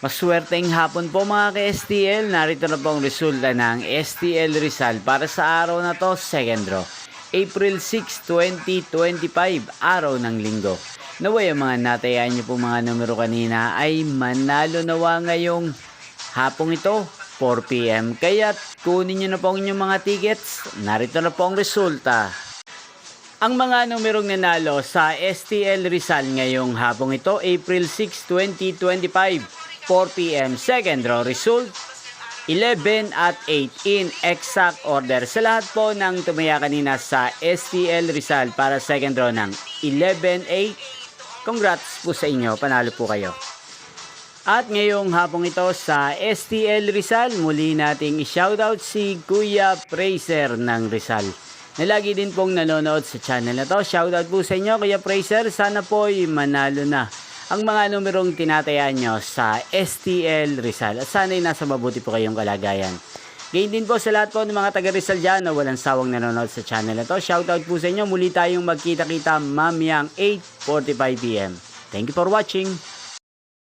Maswerteng hapon po mga ka-STL. Narito na po ang resulta ng STL Rizal para sa araw na to, second draw. April 6, 2025, araw ng linggo. Naway ang mga natayaan niyo po mga numero kanina ay manalo nawa ngayong hapong ito, 4 PM. Kaya kunin niyo na po ang inyong mga tickets. Narito na po ang resulta. Ang mga numerong nanalo sa STL Rizal ngayong hapong ito, April 6, 2025, 4 PM, second draw result, 11 at 8 in exact order. Sa lahat po ng tumaya kanina sa STL Rizal para second draw ng 11-8, congrats po sa inyo, panalo po kayo. At ngayong hapong ito sa STL Rizal, muli nating i-shoutout si Kuya Fraser ng Rizal, na lagi din pong nanonood sa channel na to. Shoutout po sa inyo Kuya Fraser, sana po ay manalo na ang mga numerong tinatayaan nyo sa STL Rizal at sana'y nasa mabuti po kayong kalagayan. Gayon din po sa lahat po ng mga taga Rizal dyan na walang sawang nanonood sa channel na to. Shoutout po sa inyo, muli tayong magkita-kita mamayang 8:45 PM. Thank you for watching.